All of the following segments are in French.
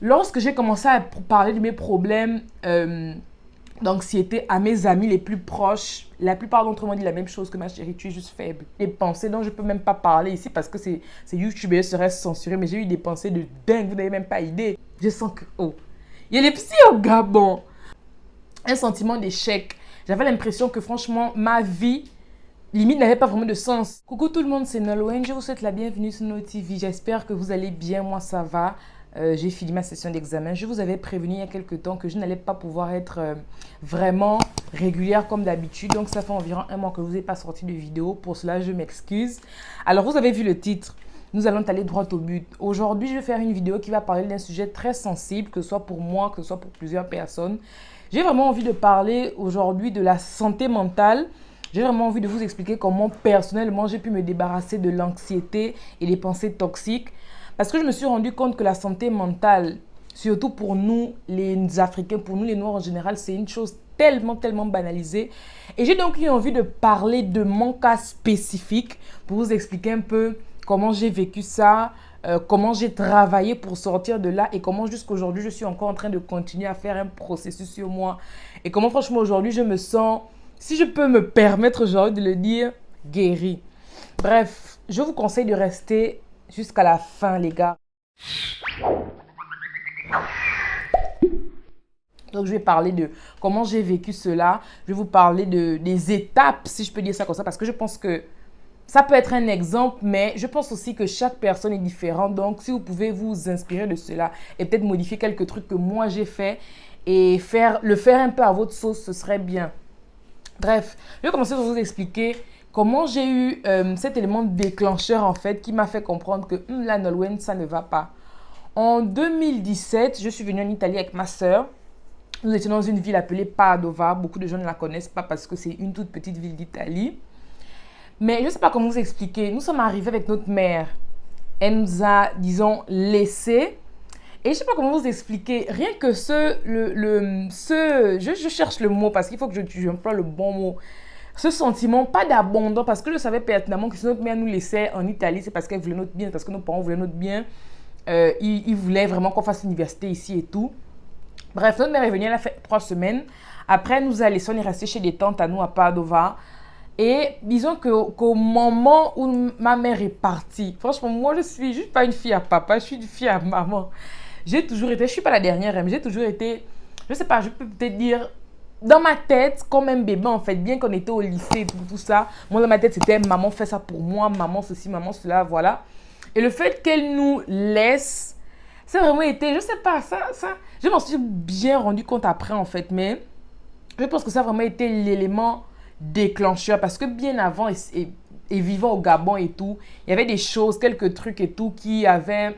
lorsque j'ai commencé à parler de mes problèmes d'anxiété à mes amis les plus proches, la plupart d'entre eux m'ont dit la même chose, que ma chérie, tu es juste faible. Des pensées dont je ne peux même pas parler ici parce que c'est YouTube et je serais censuré, mais j'ai eu des pensées de dingue, vous n'avez même pas idée. Je sens que, oh, il y a les psys au Gabon. Un sentiment d'échec. J'avais l'impression que franchement, ma vie, limite, n'avait pas vraiment de sens. Coucou tout le monde, c'est Nolwenn, je vous souhaite la bienvenue sur No TV. J'espère que vous allez bien, moi ça va. J'ai fini ma session d'examen. Je vous avais prévenu il y a quelques temps que je n'allais pas pouvoir être vraiment régulière comme d'habitude. Donc ça fait environ un mois que je vous ai pas sorti de vidéo. Pour cela, je m'excuse. Alors vous avez vu le titre. Nous allons aller droit au but. Aujourd'hui, je vais faire une vidéo qui va parler d'un sujet très sensible, que ce soit pour moi, que ce soit pour plusieurs personnes. J'ai vraiment envie de parler aujourd'hui de la santé mentale. J'ai vraiment envie de vous expliquer comment personnellement j'ai pu me débarrasser de l'anxiété et les pensées toxiques. Parce que je me suis rendu compte que la santé mentale, surtout pour nous les Africains, pour nous les Noirs en général, c'est une chose tellement banalisée. Et j'ai donc eu envie de parler de mon cas spécifique pour vous expliquer un peu comment j'ai vécu ça, comment j'ai travaillé pour sortir de là et comment jusqu'à aujourd'hui je suis encore en train de continuer à faire un processus sur moi. Et comment franchement aujourd'hui je me sens, si je peux me permettre aujourd'hui de le dire, guérie. Bref, je vous conseille de rester jusqu'à la fin, les gars. Donc, je vais parler de comment j'ai vécu cela. Je vais vous parler des étapes, si je peux dire ça comme ça, parce que je pense que ça peut être un exemple, mais je pense aussi que chaque personne est différente. Donc, si vous pouvez vous inspirer de cela et peut-être modifier quelques trucs que moi j'ai fait et le faire un peu à votre sauce, ce serait bien. Bref, je vais commencer par vous expliquer comment j'ai eu cet élément déclencheur en fait qui m'a fait comprendre que la Nolwenn, ça ne va pas. En 2017, je suis venue en Italie avec ma sœur. Nous étions dans une ville appelée Padova. Beaucoup de gens ne la connaissent pas parce que c'est une toute petite ville d'Italie. Mais je ne sais pas comment vous expliquer. Nous sommes arrivés avec notre mère. Elle nous a, disons, laissés. Et je ne sais pas comment vous expliquer. Rien que je cherche le mot parce qu'il faut que j'emploie le bon mot. Ce sentiment, pas d'abandon, parce que je savais pertinemment que si notre mère nous laissait en Italie, c'est parce qu'elle voulait notre bien, parce que nos parents voulaient notre bien. Ils voulaient vraiment qu'on fasse l'université ici et tout. Bref, notre mère est venue, elle a fait 3 semaines. Après, elle nous a laissé, on est resté chez des tantes à nous à Padova. Et disons qu'au moment où ma mère est partie, franchement, moi, je suis juste pas une fille à papa, je suis une fille à maman. J'ai toujours été, je suis pas la dernière, mais j'ai toujours été, je sais pas, je peux peut-être dire, dans ma tête, comme un bébé en fait, bien qu'on était au lycée et tout ça, moi dans ma tête c'était maman fait ça pour moi, maman ceci, maman cela, voilà. Et le fait qu'elle nous laisse, ça a vraiment été, je sais pas, ça, je m'en suis bien rendu compte après en fait, mais je pense que ça a vraiment été l'élément déclencheur parce que bien avant et vivant au Gabon et tout, il y avait des choses, quelques trucs et tout qui avaient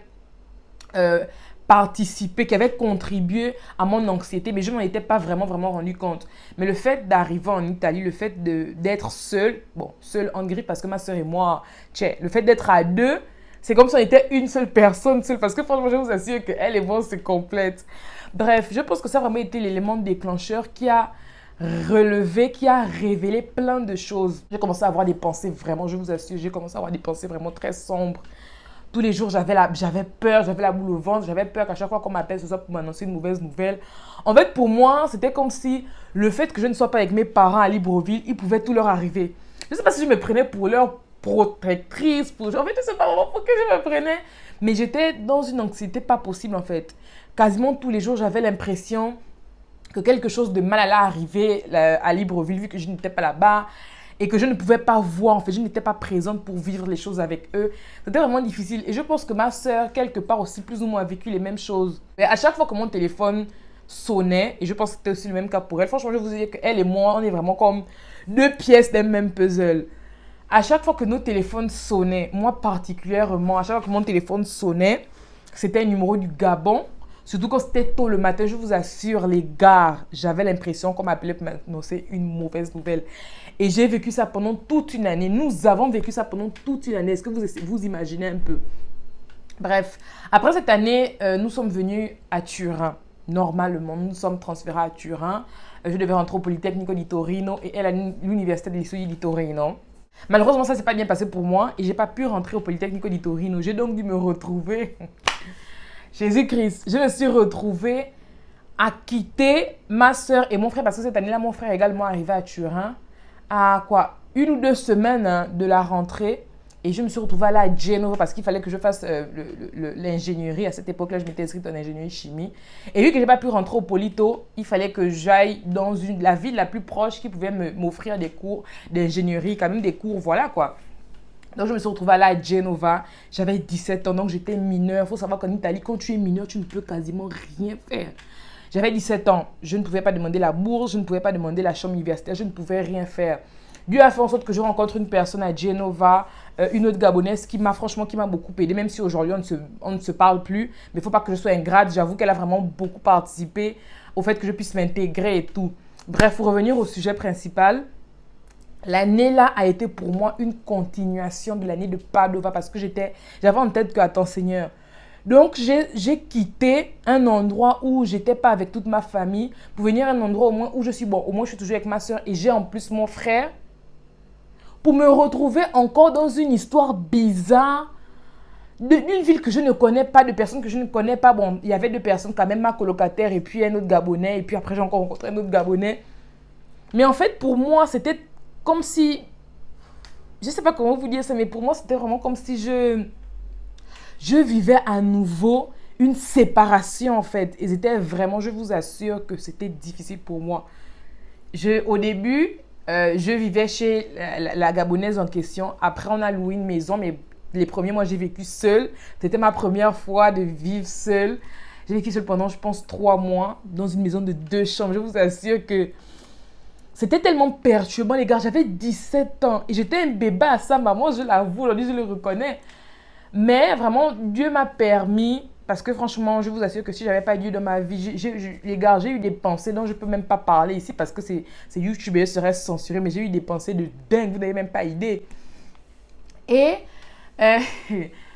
participé, qui avait contribué à mon anxiété, mais je ne m'en étais pas vraiment rendu compte. Mais le fait d'arriver en Italie, le fait d'être seule, bon, seule en gris parce que ma soeur et moi, le fait d'être à deux, c'est comme si on était une seule personne seule, parce que franchement, je vous assure qu'elle et moi, c'est complète. Bref, je pense que ça a vraiment été l'élément déclencheur qui a relevé, qui a révélé plein de choses. J'ai commencé à avoir des pensées vraiment, je vous assure, j'ai commencé à avoir des pensées vraiment très sombres. Tous les jours, j'avais peur, j'avais la boule au ventre, j'avais peur qu'à chaque fois qu'on m'appelle, ce soit pour m'annoncer une mauvaise nouvelle. En fait, pour moi, c'était comme si le fait que je ne sois pas avec mes parents à Libreville, il pouvait tout leur arriver. Je ne sais pas si je me prenais pour leur protectrice, en fait, je ne sais pas vraiment pour que je me prenais. Mais j'étais dans une anxiété pas possible, en fait. Quasiment tous les jours, j'avais l'impression que quelque chose de mal allait arriver à Libreville, vu que je n'étais pas là-bas. Et que je ne pouvais pas voir, en fait, je n'étais pas présente pour vivre les choses avec eux. C'était vraiment difficile. Et je pense que ma sœur, quelque part aussi, plus ou moins, a vécu les mêmes choses. Mais à chaque fois que mon téléphone sonnait, et je pense que c'était aussi le même cas pour elle, franchement, je vous dis qu'elle et moi, on est vraiment comme 2 pièces d'un même puzzle. À chaque fois que nos téléphones sonnaient, moi particulièrement, à chaque fois que mon téléphone sonnait, c'était un numéro du Gabon. Surtout quand c'était tôt le matin, je vous assure, les gars, j'avais l'impression qu'on m'appelait pour m'annoncer une mauvaise nouvelle. Et j'ai vécu ça pendant toute une année. Nous avons vécu ça pendant toute une année. Est-ce que vous imaginez un peu? Bref, après cette année, nous sommes venus à Turin. Normalement, nous sommes transférés à Turin. Je devais rentrer au Politecnico di Torino et elle à l'université degli Studi di Torino. Malheureusement, ça ne s'est pas bien passé pour moi et je n'ai pas pu rentrer au Politecnico di Torino. J'ai donc dû me retrouver Jésus-Christ, je me suis retrouvée à quitter ma soeur et mon frère parce que cette année-là, mon frère est également arrivé à Turin à quoi 1 ou 2 semaines de la rentrée. Et je me suis retrouvée là à Genova parce qu'il fallait que je fasse l'ingénierie. À cette époque-là, je m'étais inscrite en ingénierie chimie. Et vu que je n'ai pas pu rentrer au Polito, il fallait que j'aille dans la ville la plus proche qui pouvait m'offrir des cours d'ingénierie, quand même des cours, voilà quoi. Donc, je me suis retrouvée là à Genova. J'avais 17 ans, donc j'étais mineure. Il faut savoir qu'en Italie, quand tu es mineur, tu ne peux quasiment rien faire. J'avais 17 ans. Je ne pouvais pas demander la bourse, je ne pouvais pas demander la chambre universitaire, je ne pouvais rien faire. Dieu a fait en sorte que je rencontre une personne à Genova, une autre Gabonaise qui m'a beaucoup aidé, même si aujourd'hui on ne se parle plus. Mais il ne faut pas que je sois ingrate. J'avoue qu'elle a vraiment beaucoup participé au fait que je puisse m'intégrer et tout. Bref, pour revenir au sujet principal, l'année là a été pour moi une continuation de l'année de Padova parce que j'avais en tête que, attends Seigneur, donc j'ai quitté un endroit où j'étais pas avec toute ma famille pour venir à un endroit au moins où je suis, bon, au moins je suis toujours avec ma soeur et j'ai en plus mon frère, pour me retrouver encore dans une histoire bizarre d'une ville que je ne connais pas, de personnes que je ne connais pas. Bon, il y avait 2 personnes quand même, ma colocataire et puis un autre Gabonais, et puis après j'ai encore rencontré un autre Gabonais. Mais en fait, pour moi, c'était comme si, je ne sais pas comment vous dire ça, mais pour moi, c'était vraiment comme si je vivais à nouveau une séparation en fait. Et c'était vraiment, je vous assure que c'était difficile pour moi. Au début, je vivais chez la Gabonaise en question. Après, on a loué une maison, mais les premiers mois, j'ai vécu seule. C'était ma première fois de vivre seule. J'ai vécu seule pendant, je pense, 3 mois dans une maison de 2 chambres. Je vous assure que c'était tellement perturbant, les gars. J'avais 17 ans et j'étais un bébé à ça, maman, je l'avoue, aujourd'hui, je le reconnais. Mais vraiment, Dieu m'a permis, parce que franchement, je vous assure que si je n'avais pas Dieu dans ma vie, les gars, j'ai eu des pensées dont je ne peux même pas parler ici parce que c'est YouTube et serait censuré, mais j'ai eu des pensées de dingue, vous n'avez même pas idée. Et euh,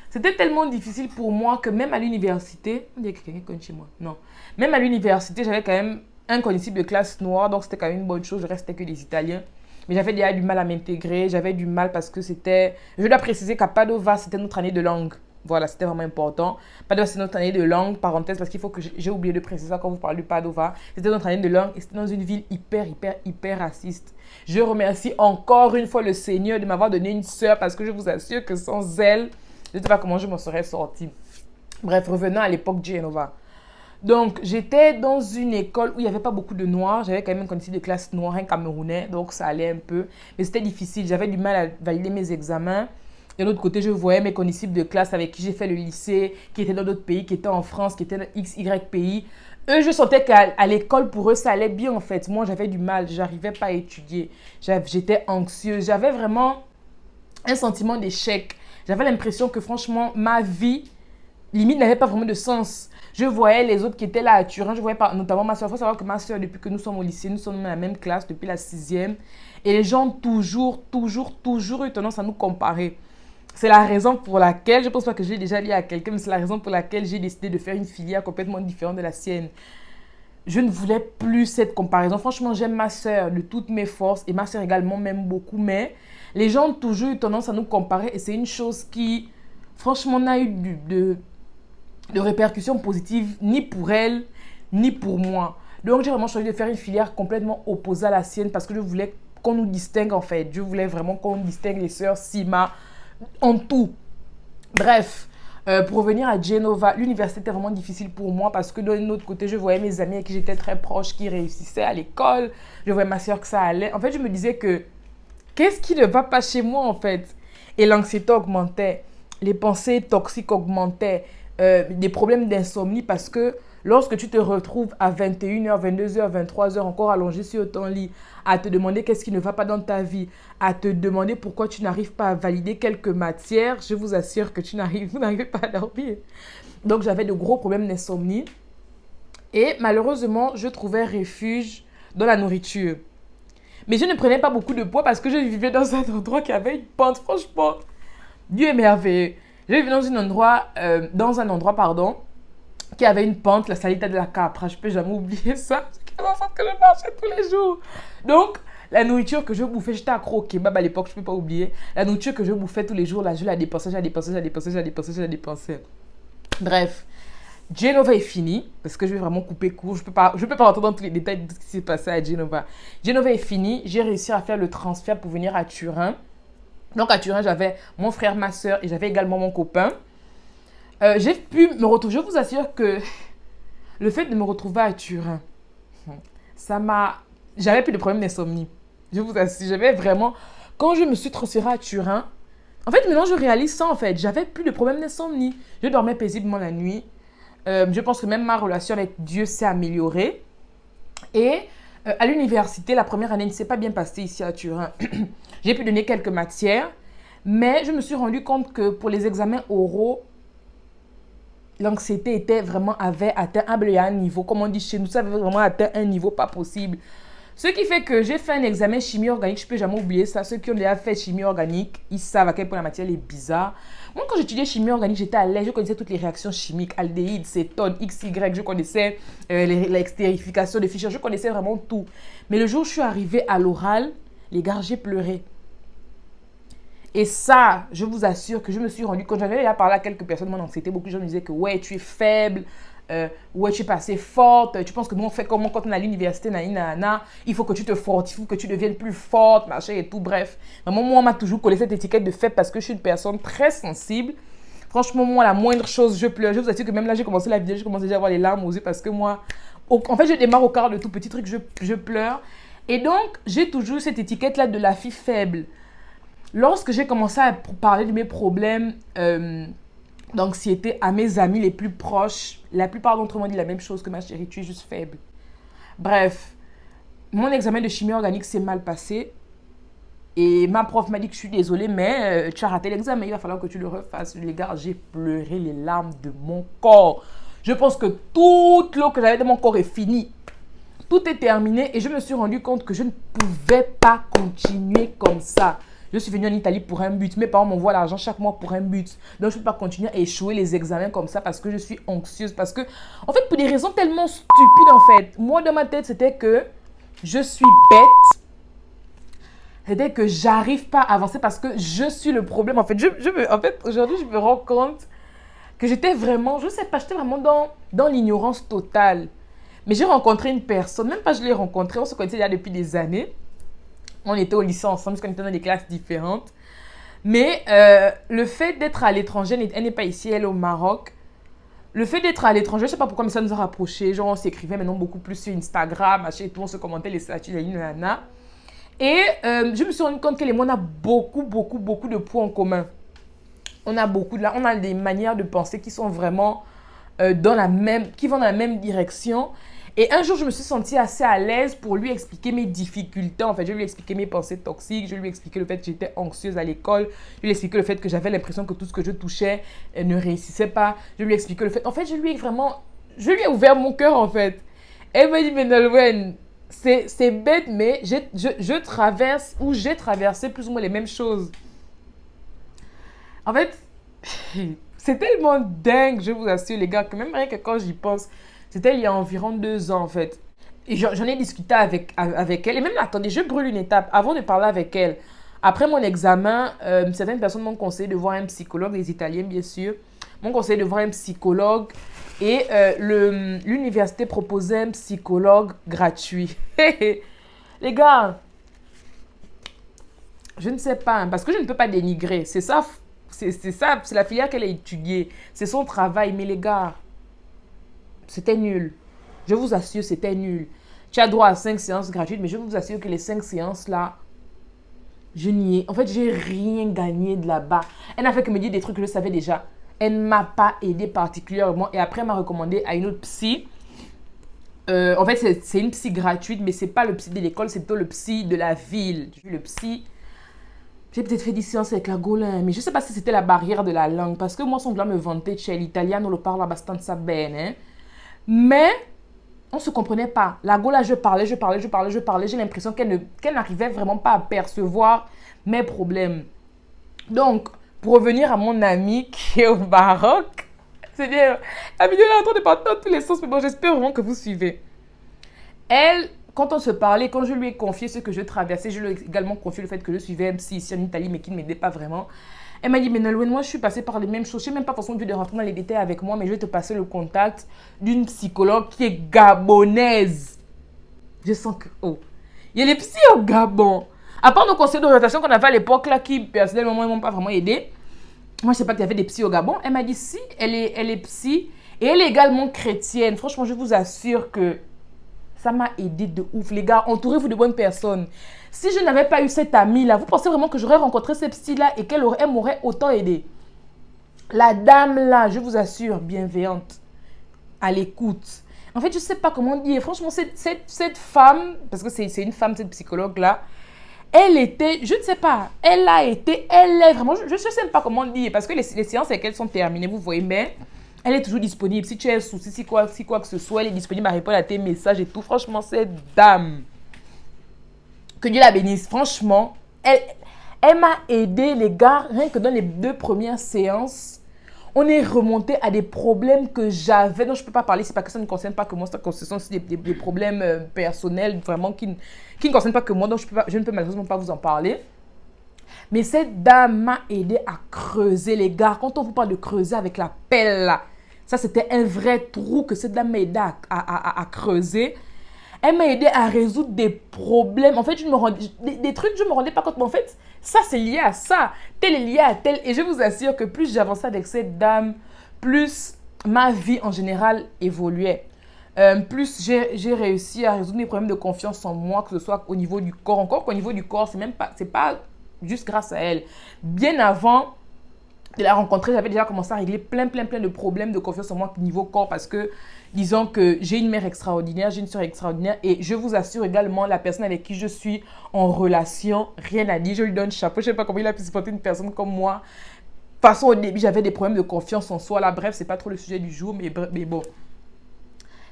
c'était tellement difficile pour moi que même à l'université, on dirait que quelqu'un connaît chez moi, non. Même à l'université, j'avais quand même un condisciple de classe noire, donc c'était quand même une bonne chose, je restais que des Italiens. Mais j'avais déjà du mal à m'intégrer, j'avais du mal parce que c'était... Je dois préciser qu'à Padova, c'était notre année de langue. Voilà, c'était vraiment important. Padova, c'est notre année de langue, parenthèse, parce qu'il faut que j'ai oublié de préciser ça quand vous parlez de Padova. C'était notre année de langue et c'était dans une ville hyper raciste. Je remercie encore une fois le Seigneur de m'avoir donné une sœur parce que je vous assure que sans elle, je ne sais pas comment je m'en serais sortie. Bref, revenons à l'époque Genova. Donc, j'étais dans une école où il n'y avait pas beaucoup de noirs. J'avais quand même un condisciple de classe noire, un Camerounais, donc ça allait un peu. Mais c'était difficile. J'avais du mal à valider mes examens. De l'autre côté, je voyais mes condisciples de classe avec qui j'ai fait le lycée, qui étaient dans d'autres pays, qui étaient en France, qui étaient dans XY pays. Eux, je sentais qu'à l'école, pour eux, ça allait bien en fait. Moi, j'avais du mal. Je n'arrivais pas à étudier. J'étais anxieuse. J'avais vraiment un sentiment d'échec. J'avais l'impression que franchement, ma vie, limite, n'avait pas vraiment de sens. Je voyais les autres qui étaient là à Turin, je voyais notamment ma soeur. Il faut savoir que ma soeur, depuis que nous sommes au lycée, nous sommes dans la même classe depuis la 6e. Et les gens toujours eu tendance à nous comparer. C'est la raison pour laquelle, je ne pense pas que je l'ai déjà dit à quelqu'un, mais c'est la raison pour laquelle j'ai décidé de faire une filière complètement différente de la sienne. Je ne voulais plus cette comparaison. Franchement, j'aime ma soeur de toutes mes forces et ma soeur également m'aime beaucoup. Mais les gens ont toujours eu tendance à nous comparer et c'est une chose qui, franchement, n'a eu de répercussions positives ni pour elle, ni pour moi. Donc, j'ai vraiment choisi de faire une filière complètement opposée à la sienne parce que je voulais qu'on nous distingue en fait. Je voulais vraiment qu'on distingue les sœurs Sima en tout. Bref, pour revenir à Genova, l'université était vraiment difficile pour moi parce que d'un autre côté, je voyais mes amis avec qui j'étais très proche qui réussissaient à l'école. Je voyais ma soeur que ça allait. En fait, je me disais que qu'est-ce qui ne va pas chez moi en fait? Et l'anxiété augmentait, les pensées toxiques augmentaient. Des problèmes d'insomnie parce que lorsque tu te retrouves à 21h, 22h, 23h encore allongé sur ton lit, à te demander qu'est-ce qui ne va pas dans ta vie, à te demander pourquoi tu n'arrives pas à valider quelques matières, je vous assure que vous n'arrivez pas à dormir. Donc j'avais de gros problèmes d'insomnie et malheureusement je trouvais refuge dans la nourriture. Mais je ne prenais pas beaucoup de poids parce que je vivais dans un endroit qui avait une pente, franchement. Dieu est merveilleux. Je vivais dans un endroit, qui avait une pente, la salita de la Capra. Je ne peux jamais oublier ça. C'est en sorte que je marchais tous les jours. Donc, la nourriture que je bouffais, j'étais accro au kebab à l'époque, je ne peux pas oublier. La nourriture que je bouffais tous les jours, là, je la dépensais. Bref, Genova est fini, parce que je vais vraiment couper court. Je peux pas rentrer dans tous les détails de ce qui s'est passé à Genova. Genova est fini. J'ai réussi à faire le transfert pour venir à Turin. Donc à Turin, j'avais mon frère, ma soeur et j'avais également mon copain. J'ai pu me retrouver. Je vous assure que le fait de me retrouver à Turin, ça m'a... J'avais plus de problème d'insomnie. Je vous assure, j'avais vraiment... Quand je me suis transférée à Turin, en fait, maintenant je réalise ça en fait. J'avais plus de problème d'insomnie. Je dormais paisiblement la nuit. Je pense que même ma relation avec Dieu s'est améliorée. Et à l'université, la première année ne s'est pas bien passée ici à Turin. J'ai pu donner quelques matières, mais je me suis rendu compte que pour les examens oraux, l'anxiété avait atteint un niveau, comme on dit chez nous, ça avait vraiment atteint un niveau pas possible. Ce qui fait que j'ai fait un examen chimie organique, je ne peux jamais oublier ça. Ceux qui ont déjà fait chimie organique, ils savent à quel point la matière est bizarre. Moi, quand j'étudiais chimie organique, j'étais à l'aise, je connaissais toutes les réactions chimiques, aldéhyde, cétone, XY, je connaissais l'extérification de Fischer, je connaissais vraiment tout. Mais le jour où je suis arrivée à l'oral, les gars, j'ai pleuré. Et ça, je vous assure que je me suis rendu compte, j'avais déjà parlé à quelques personnes, mon anxiété, beaucoup de gens me disaient que ouais, tu es faible, ouais, tu es pas assez forte, tu penses que nous on fait comment quand on est à l'université, il faut que tu te fortifies, que tu deviennes plus forte, machin et tout, bref. Maman, moi, on m'a toujours collé cette étiquette de faible parce que je suis une personne très sensible. Franchement, moi, la moindre chose, je pleure. Je vous assure que même là, j'ai commencé la vidéo, je commence déjà à avoir les larmes aux yeux parce que moi, en fait, je démarre au quart de tout petit truc, je pleure. Et donc, j'ai toujours cette étiquette-là de la fille faible. Lorsque j'ai commencé à parler de mes problèmes d'anxiété à mes amis les plus proches, la plupart d'entre eux m'ont dit la même chose que ma chérie, tu es juste faible. Bref, mon examen de chimie organique s'est mal passé et ma prof m'a dit que je suis désolée, mais tu as raté l'examen, il va falloir que tu le refasses. Les gars, j'ai pleuré les larmes de mon corps. Je pense que toute l'eau que j'avais dans mon corps est finie. Tout est terminé et je me suis rendu compte que je ne pouvais pas continuer comme ça. Je suis venue en Italie pour un but. Mes parents m'envoient l'argent chaque mois pour un but. Donc, je ne peux pas continuer à échouer les examens comme ça parce que je suis anxieuse. Parce que, en fait, pour des raisons tellement stupides, en fait. Moi, dans ma tête, c'était que je suis bête. C'était que j'arrive pas à avancer parce que je suis le problème. En fait, aujourd'hui, je me rends compte que j'étais vraiment, je sais pas, j'étais vraiment dans l'ignorance totale. Mais j'ai rencontré une personne, même pas je l'ai rencontrée, on se connaissait déjà depuis des années. On était au lycée ensemble, parce qu'on était dans des classes différentes. Mais le fait d'être à l'étranger, elle n'est pas ici, elle est au Maroc. Le fait d'être à l'étranger, je ne sais pas pourquoi, mais ça nous a rapprochés. Genre, on s'écrivait maintenant beaucoup plus sur Instagram, machin et tout. On se commentait les statuts, nanana. Et je me suis rendu compte qu'elle et moi, on a beaucoup, beaucoup, beaucoup de points en commun. On a des manières de penser qui sont vraiment qui vont dans la même direction. Et un jour, je me suis sentie assez à l'aise pour lui expliquer mes difficultés. En fait, je lui ai expliqué mes pensées toxiques. Je lui ai expliqué le fait que j'étais anxieuse à l'école. Je lui ai expliqué le fait que j'avais l'impression que tout ce que je touchais ne réussissait pas. Je lui ai expliqué le fait... En fait, je lui ai ouvert mon cœur, en fait. Elle m'a dit, mais Nolwenn, c'est bête, mais j'ai traversé plus ou moins les mêmes choses. En fait, c'est tellement dingue, je vous assure, les gars, que même rien que quand j'y pense... C'était il y a environ 2 ans, en fait. Et j'en ai discuté avec elle. Et même, attendez, je brûle une étape. Avant de parler avec elle, après mon examen, certaines personnes m'ont conseillé de voir un psychologue, les Italiens, bien sûr, m'ont conseillé de voir un psychologue. Et l'université proposait un psychologue gratuit. Les gars, je ne sais pas, hein, parce que je ne peux pas dénigrer. C'est ça, c'est la filière qu'elle a étudiée. C'est son travail. Mais les gars... C'était nul. Je vous assure, c'était nul. Tu as droit à 5 séances gratuites, mais je vous assure que les 5 séances-là, en fait, j'ai rien gagné de là-bas. Elle n'a fait que me dire des trucs que je savais déjà. Elle ne m'a pas aidé particulièrement. Et après, elle m'a recommandé à une autre psy. En fait, c'est une psy gratuite, mais ce n'est pas le psy de l'école, c'est plutôt le psy de la ville. Le psy... J'ai peut-être fait des séances avec la Golin, mais je ne sais pas si c'était la barrière de la langue. Parce que moi, son vouloir me vanter, chez l'italiano lo parla abbastanza bene, hein. Mais on ne se comprenait pas. La Gola, je parlais. J'ai l'impression qu'elle n'arrivait vraiment pas à percevoir mes problèmes. Donc, pour revenir à mon amie qui est au Maroc, c'est-à-dire, la vidéo est en train de partir dans tous les sens, mais bon, j'espère vraiment que vous suivez. Elle, quand on se parlait, quand je lui ai confié ce que je traversais, je lui ai également confié le fait que je suivais un psy ici en Italie, mais qui ne m'aidait pas vraiment. Elle m'a dit, mais Nolwenn, moi, je suis passée par les mêmes choses. Je n'ai même pas forcément dû de rentrer dans les détails avec moi, mais je vais te passer le contact d'une psychologue qui est gabonaise. Je sens que, oh, il y a les psys au Gabon. À part nos conseils d'orientation qu'on avait à l'époque, là, qui, personnellement, ne m'ont pas vraiment aidé. Moi, je ne sais pas qu'il y avait des psys au Gabon. Elle m'a dit, si, elle est psy et elle est également chrétienne. Franchement, je vous assure que ça m'a aidé de ouf. Les gars, entourez-vous de bonnes personnes. Si je n'avais pas eu cette amie-là, vous pensez vraiment que j'aurais rencontré cette psy-là et qu'elle m'aurait autant aidé? La dame-là, je vous assure, bienveillante, à l'écoute. En fait, je ne sais pas comment dire. Franchement, cette femme, parce que c'est une femme, cette psychologue-là, elle était, je ne sais pas, elle est vraiment, je ne sais même pas comment dire, parce que les séances avec elle sont terminées, vous voyez, mais elle est toujours disponible. Si tu as un souci, si quoi que ce soit, elle est disponible à répondre à tes messages et tout. Franchement, cette dame, que Dieu la bénisse, franchement, elle m'a aidé, les gars, rien que dans les 2 premières séances, on est remonté à des problèmes que j'avais, dont je ne peux pas parler, c'est pas que ça ne concerne pas que moi, ce sont aussi des problèmes personnels, vraiment, qui ne concernent pas que moi, donc je ne peux malheureusement pas vous en parler. Mais cette dame m'a aidé à creuser, les gars. Quand on vous parle de creuser avec la pelle, là, ça c'était un vrai trou que cette dame m'a aidé à creuser. Elle m'a aidé à résoudre des problèmes. En fait, des trucs, je ne me rendais pas compte. Mais en fait, ça, c'est lié à ça. Tel est lié à tel. Et je vous assure que plus j'avançais avec cette dame, plus ma vie en général évoluait. Plus j'ai réussi à résoudre mes problèmes de confiance en moi, que ce soit au niveau du corps. Encore qu'au niveau du corps, c'est pas juste grâce à elle. Bien avant de la rencontrer, j'avais déjà commencé à régler plein de problèmes de confiance en moi niveau corps parce que, disons que j'ai une mère extraordinaire, j'ai une soeur extraordinaire et je vous assure également, la personne avec qui je suis en relation, rien à dire, je lui donne chapeau. Je ne sais pas comment il a pu supporter une personne comme moi. De toute façon, au début, j'avais des problèmes de confiance en soi. Là, bref, c'est pas trop le sujet du jour, mais bon.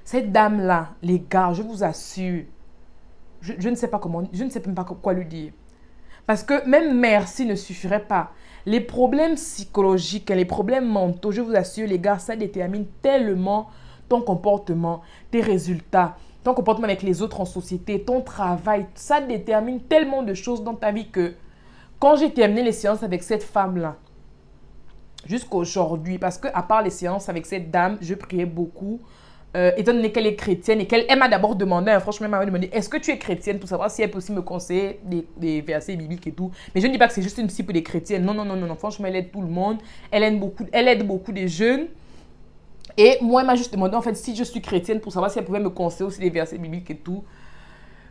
Cette dame-là, les gars, je vous assure, je ne sais pas comment, je ne sais même pas quoi lui dire. Parce que même merci ne suffirait pas. Les problèmes psychologiques, les problèmes mentaux, je vous assure, les gars, ça détermine tellement ton comportement, tes résultats, ton comportement avec les autres en société, ton travail. Ça détermine tellement de choses dans ta vie que quand j'ai terminé les séances avec cette femme-là, jusqu'à aujourd'hui, parce que à part les séances avec cette dame, je priais beaucoup. Étant donné qu'elle est chrétienne et qu'elle m'a d'abord demandé, franchement, elle m'a demandé, est-ce que tu es chrétienne pour savoir si elle peut aussi me conseiller des versets bibliques et tout. Mais je ne dis pas que c'est juste une psy pour des chrétiennes. Non. Franchement, elle aide tout le monde. Elle aide beaucoup des jeunes. Et moi, elle m'a juste demandé, en fait, si je suis chrétienne pour savoir si elle pouvait me conseiller aussi des versets bibliques et tout.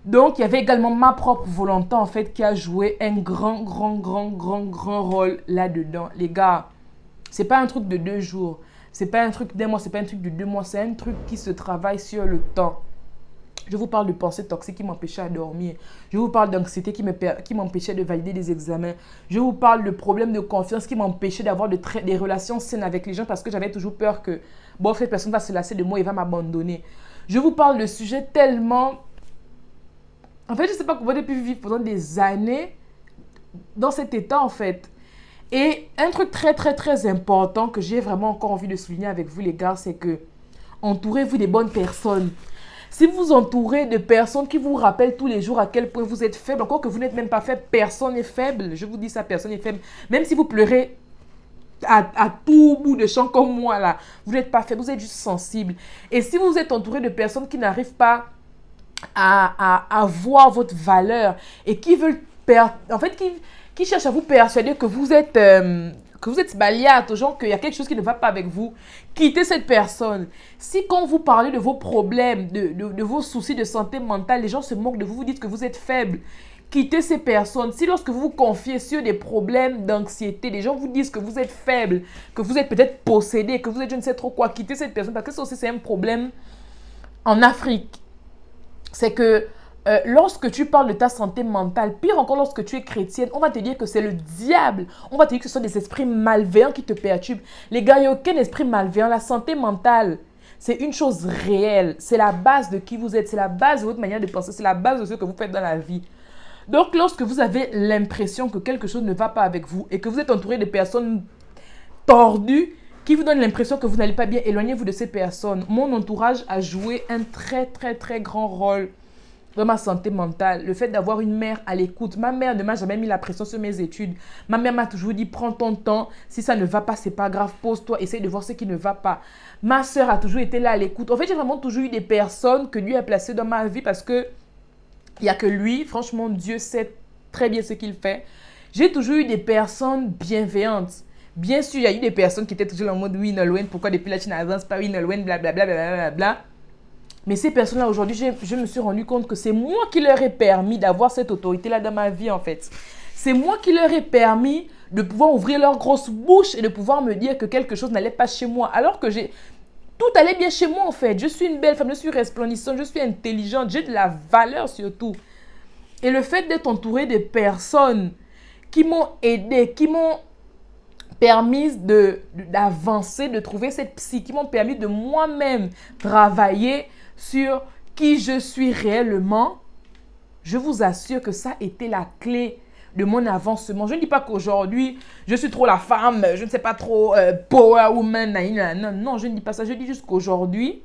Donc, il y avait également ma propre volonté, en fait, qui a joué un grand rôle là-dedans. Les gars, c'est pas un truc de 2 jours. C'est pas un truc d'1 mois, c'est pas un truc de 2 mois, c'est un truc qui se travaille sur le temps. Je vous parle de pensées toxiques qui m'empêchaient de dormir. Je vous parle d'anxiété qui m'empêchait de valider des examens. Je vous parle de problèmes de confiance qui m'empêchaient d'avoir des relations saines avec les gens parce que j'avais toujours peur que, bon, cette personne va se lasser de moi et va m'abandonner. Je vous parle de sujets tellement... En fait, je ne sais pas comment j'ai pu vivre pendant des années dans cet état, en fait. Et un truc très important que j'ai vraiment encore envie de souligner avec vous les gars, c'est que entourez-vous des bonnes personnes. Si vous vous entourez de personnes qui vous rappellent tous les jours à quel point vous êtes faible, encore que vous n'êtes même pas faible, personne n'est faible. Je vous dis ça, personne n'est faible. Même si vous pleurez à tout bout de champ comme moi là, vous n'êtes pas faible, vous êtes juste sensible. Et si vous êtes entouré de personnes qui n'arrivent pas à voir votre valeur et qui veulent qui cherchent à vous persuader que vous êtes balayate, aux gens qu'il y a quelque chose qui ne va pas avec vous, quittez cette personne. Si quand vous parlez de vos problèmes, de vos soucis de santé mentale, les gens se moquent de vous, vous dites que vous êtes faible, quittez ces personnes. Si lorsque vous vous confiez sur des problèmes d'anxiété, les gens vous disent que vous êtes faible, que vous êtes peut-être possédé, que vous êtes je ne sais trop quoi, quittez cette personne parce que ça aussi c'est un problème en Afrique. C'est que lorsque tu parles de ta santé mentale, pire encore lorsque tu es chrétienne, on va te dire que c'est le diable. On va te dire que ce sont des esprits malveillants qui te perturbent. Les gars, il n'y a aucun esprit malveillant. La santé mentale, c'est une chose réelle. C'est la base de qui vous êtes. C'est la base de votre manière de penser. C'est la base de ce que vous faites dans la vie. Donc, lorsque vous avez l'impression que quelque chose ne va pas avec vous et que vous êtes entouré de personnes tordues qui vous donnent l'impression que vous n'allez pas bien, éloignez-vous de ces personnes. Mon entourage a joué un très grand rôle dans ma santé mentale, le fait d'avoir une mère à l'écoute. Ma mère ne m'a jamais mis la pression sur mes études. Ma mère m'a toujours dit, prends ton temps. Si ça ne va pas, c'est pas grave. Pose-toi, essaye de voir ce qui ne va pas. Ma soeur a toujours été là à l'écoute. En fait, j'ai vraiment toujours eu des personnes que lui a placées dans ma vie parce que il n'y a que lui. Franchement, Dieu sait très bien ce qu'il fait. J'ai toujours eu des personnes bienveillantes. Bien sûr, il y a eu des personnes qui étaient toujours en mode, oui, Nolwenn, pourquoi depuis là tu n'avances pas, oui, Nolwenn, blablabla, blablabla. Mais ces personnes-là, aujourd'hui, je me suis rendu compte que c'est moi qui leur ai permis d'avoir cette autorité-là dans ma vie, en fait. C'est moi qui leur ai permis de pouvoir ouvrir leur grosse bouche et de pouvoir me dire que quelque chose n'allait pas chez moi. Alors que tout allait bien chez moi, en fait. Je suis une belle femme, je suis resplendissante, je suis intelligente, j'ai de la valeur surtout. Et le fait d'être entourée de personnes qui m'ont aidé, qui m'ont permis d'avancer, de trouver cette psy, qui m'ont permis de moi-même travailler sur qui je suis réellement, je vous assure que ça a été la clé de mon avancement. Je ne dis pas qu'aujourd'hui, je suis trop la femme, je ne sais pas trop, power woman, non, je ne dis pas ça. Je dis juste qu'aujourd'hui,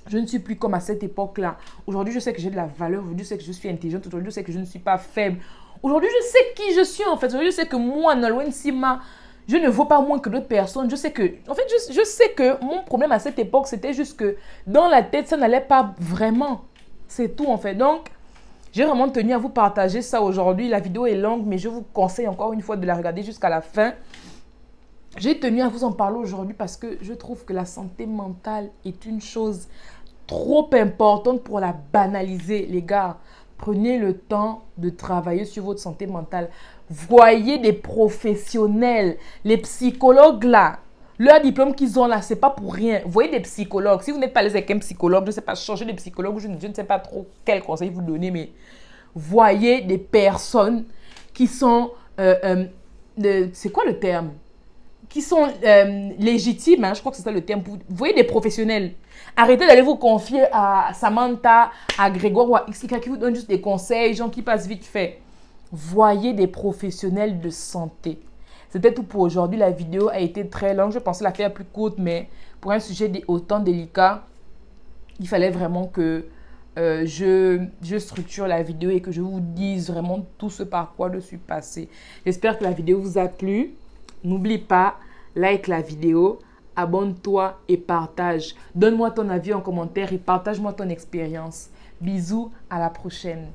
je ne suis plus comme à cette époque-là. Aujourd'hui, je sais que j'ai de la valeur. Aujourd'hui, je sais que je suis intelligente. Aujourd'hui, je sais que je ne suis pas faible. Aujourd'hui, je sais qui je suis en fait. Aujourd'hui, je sais que moi, Nolwenn Sima, je ne vaux pas moins que d'autres personnes. Je sais que, en fait, je sais que mon problème à cette époque, c'était juste que dans la tête, ça n'allait pas vraiment. C'est tout, en fait. Donc, j'ai vraiment tenu à vous partager ça aujourd'hui. La vidéo est longue, mais je vous conseille encore une fois de la regarder jusqu'à la fin. J'ai tenu à vous en parler aujourd'hui parce que je trouve que la santé mentale est une chose trop importante pour la banaliser, les gars. Prenez le temps de travailler sur votre santé mentale. Voyez des professionnels. Les psychologues là, leur diplôme qu'ils ont là, c'est pas pour rien. Voyez des psychologues. Si vous n'êtes pas à l'aise avec un psychologue, je ne sais pas, changer de psychologue, je ne sais pas trop quel conseil vous donner, mais voyez des personnes qui sont... c'est quoi le terme? Qui sont légitimes, hein, je crois que c'est ça le terme. Vous voyez des professionnels. Arrêtez d'aller vous confier à Samantha, à Grégoire ou à XY qui vous donnent juste des conseils, gens qui passent vite fait. Voyez des professionnels de santé. C'était tout pour aujourd'hui. La vidéo a été très longue. Je pensais la faire plus courte, mais pour un sujet autant délicat, il fallait vraiment que je structure la vidéo et que je vous dise vraiment tout ce par quoi je suis passée. J'espère que la vidéo vous a plu. N'oublie pas, like la vidéo, abonne-toi et partage. Donne-moi ton avis en commentaire et partage-moi ton expérience. Bisous, à la prochaine.